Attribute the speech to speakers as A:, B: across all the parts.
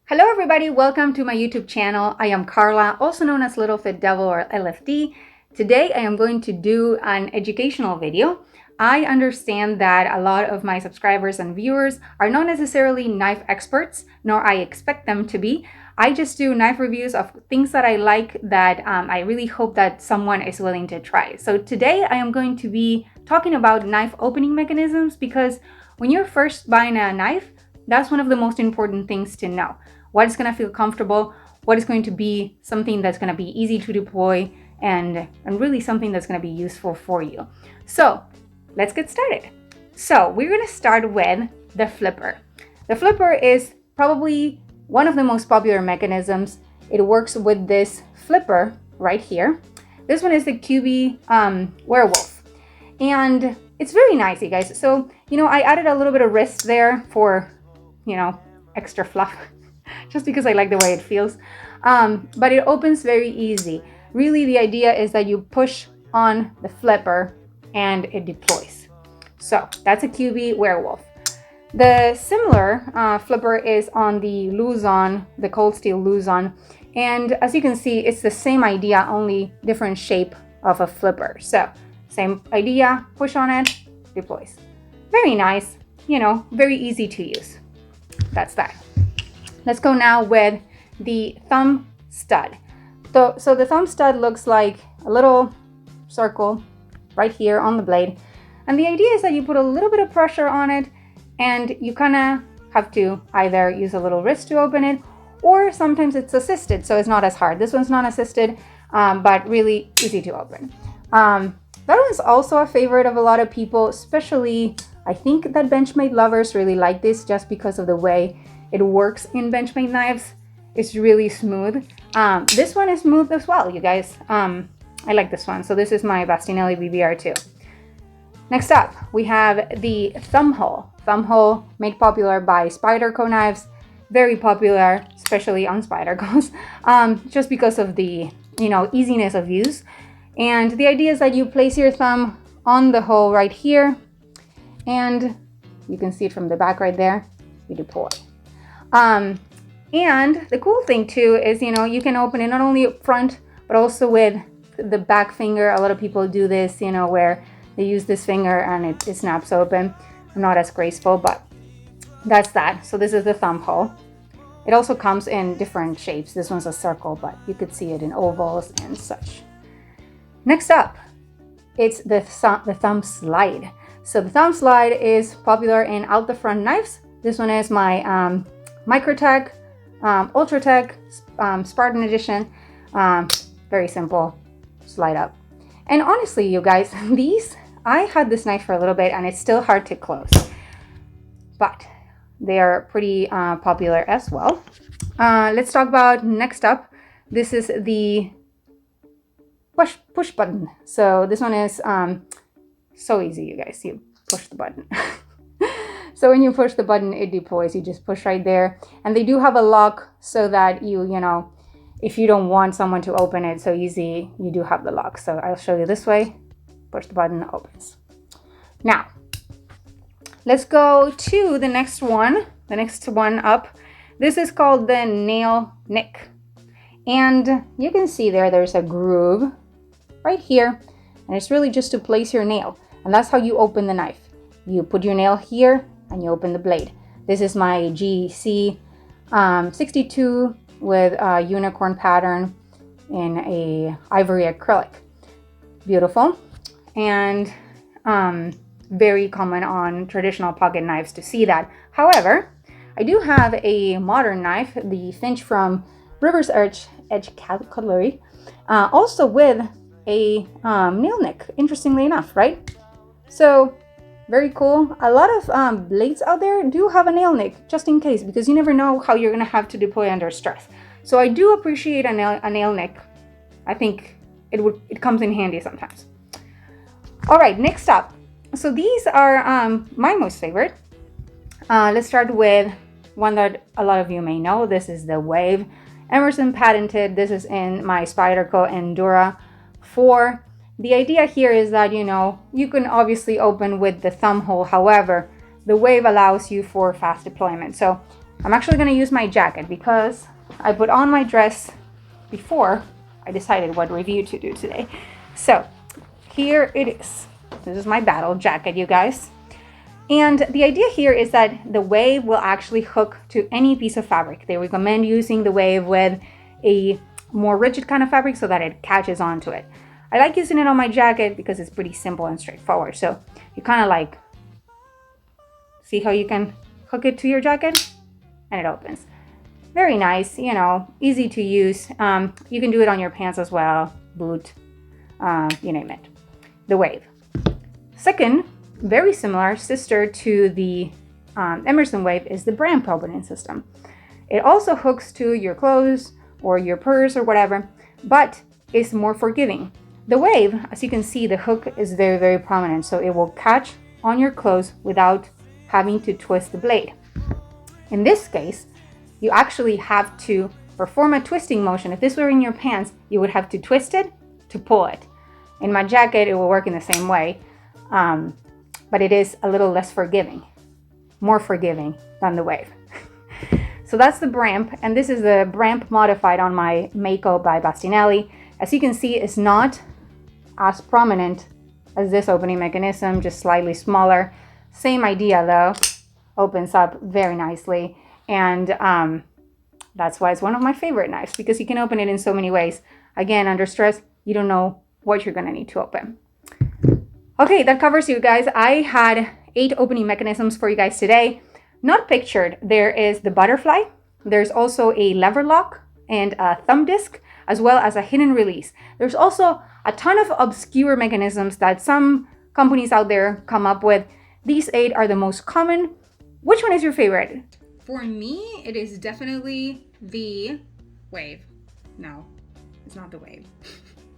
A: Hello everybody, welcome to my YouTube channel. I am Carla, also known as LittleFitDevil or LFD. Today I am going to do an educational video. I understand that a lot of my subscribers and viewers are not necessarily knife experts, nor I expect them to be. I just do knife reviews of things that I like that I really hope that someone is willing to try. So today I am going to be talking about knife opening mechanisms because when you're first buying a knife, that's one of the most important things to know. What is going to feel comfortable, what is going to be something that's going to be easy to deploy, and really something that's going to be useful for you. So let's get started. So we're going to start with the flipper. The flipper is probably one of the most popular mechanisms. It works with this flipper right here. This one is the Kubey Werewolf. And it's very nice, you guys. So, I added a little bit of wrist there for, extra fluff. Just because I like the way it feels. But it opens very easy. Really, the idea is that you push on the flipper and it deploys. So that's a Kubey Werewolf. The similar flipper is on the Luzon, the cold steel Luzon. And as you can see, it's the same idea, only different shape of a flipper. So same idea, push on it, deploys. Very nice, very easy to use. That's that. Let's go now with the thumb stud. So the thumb stud looks like a little circle right here on the blade. And the idea is that you put a little bit of pressure on it and you kind of have to either use a little wrist to open it, or sometimes it's assisted, so it's not as hard. This one's not assisted, but really easy to open. That one's also a favorite of a lot of people, especially I think that Benchmade lovers really like this just because of the way it works in Benchmade knives. It's really smooth. This one is smooth as well, you guys. I like this one. So this is my Bastinelli BBR2. Next up, we have the thumb hole. Thumb hole made popular by Spyderco knives. Very popular, especially on Spydercos, just because of the easiness of use. And the idea is that you place your thumb on the hole right here, and you can see it from the back right there. You deploy. And the cool thing too is, you can open it not only up front, but also with the back finger. A lot of people do this, where they use this finger and it snaps open. I'm not as graceful, but that's that. So this is the thumb hole. It also comes in different shapes. This one's a circle, but you could see it in ovals and such. Next up, it's the thumb slide. So the thumb slide is popular in out the front knives. This one is my Microtech, Ultratech, Spartan edition. Very simple, slide up. And honestly, you guys, I had this knife for a little bit and it's still hard to close, but they are pretty popular as well. Let's talk about next up. This is the push button. So this one is so easy, you guys. You push the button. So when you push the button, it deploys. You just push right there. And they do have a lock so that if you don't want someone to open it so easy, you do have the lock. So I'll show you this way. Push the button, it opens. Now, let's go to the next one up. This is called the Nail Knick. And you can see there's a groove right here. And it's really just to place your nail. And that's how you open the knife. You put your nail here and you open the blade. This is my GC 62 with a unicorn pattern in a ivory acrylic. Beautiful. And very common on traditional pocket knives to see that. However, I do have a modern knife, the Finch from River's Edge Cutlery, also with a nail nick, interestingly enough, right? So very cool. A lot of blades out there do have a nail nick, just in case, because you never know how you're gonna have to deploy under stress. So I do appreciate a nail nick. I think it comes in handy sometimes. All right, next up. So these are my most favorite. Let's start with one that a lot of you may know. This is the Wave. Emerson patented. This is in my Spyderco Endura 4. The idea here is that, you can obviously open with the thumb hole. However, the Wave allows you for fast deployment. So I'm actually going to use my jacket because I put on my dress before I decided what review to do today. So here it is. This is my battle jacket, you guys. And the idea here is that the Wave will actually hook to any piece of fabric. They recommend using the Wave with a more rigid kind of fabric so that it catches onto it. I like using it on my jacket because it's pretty simple and straightforward. So you kind of like, see how you can hook it to your jacket and it opens. Very nice, you know, easy to use. You can do it on your pants as well, boot, you name it. The Wave. Second, very similar sister to the Emerson Wave is the Bramp opening system. It also hooks to your clothes or your purse or whatever, but it's more forgiving. The Wave, as you can see, the hook is very, very prominent, so it will catch on your clothes without having to twist the blade. In this case, you actually have to perform a twisting motion. If this were in your pants, you would have to twist it to pull it. In my jacket, it will work in the same way, but it is a little less forgiving, more forgiving than the Wave. So that's the Bramp, and this is the Bramp modified on my Mako by Bastinelli. As you can see, it's not as prominent as this opening mechanism, just slightly smaller. Same idea though, opens up very nicely, and that's why it's one of my favorite knives, because you can open it in so many ways. Again, under stress, you don't know what you're gonna need to open. Okay, that covers you guys. I had 8 opening mechanisms for you guys today. Not pictured, there is the butterfly, there's also a lever lock and a thumb disc, as well as a hidden release. There's also a ton of obscure mechanisms that some companies out there come up with. These 8 are the most common. Which one is your favorite?
B: For me, it is definitely the Wave. No, it's not the Wave.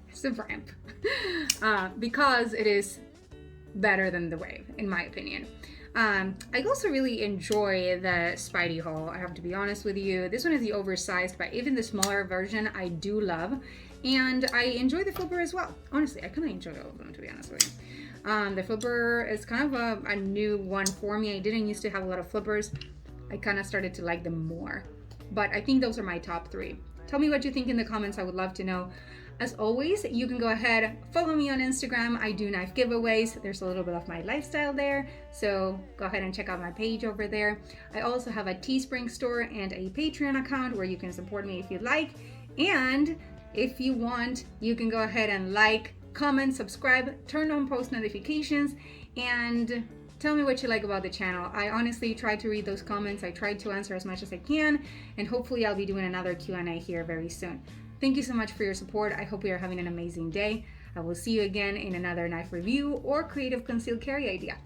B: It's the Bramp. Because it is better than the Wave, in my opinion. I also really enjoy the Spidey haul, I have to be honest with you. This one is the oversized, but even the smaller version I do love. And I enjoy the flipper as well. Honestly, I kind of enjoy all of them, to be honest with you. The flipper is kind of a new one for me. I didn't used to have a lot of flippers. I kind of started to like them more. But I think those are my top 3. Tell me what you think in the comments. I would love to know. As always, you can go ahead, follow me on Instagram. I do knife giveaways. There's a little bit of my lifestyle there. So go ahead and check out my page over there. I also have a Teespring store and a Patreon account where you can support me if you'd like. And if you want, you can go ahead and like, comment, subscribe, turn on post notifications, and tell me what you like about the channel. I honestly try to read those comments. I try to answer as much as I can, and hopefully I'll be doing another Q&A here very soon. Thank you so much for your support. I hope you are having an amazing day. I will see you again in another knife review or creative concealed carry idea.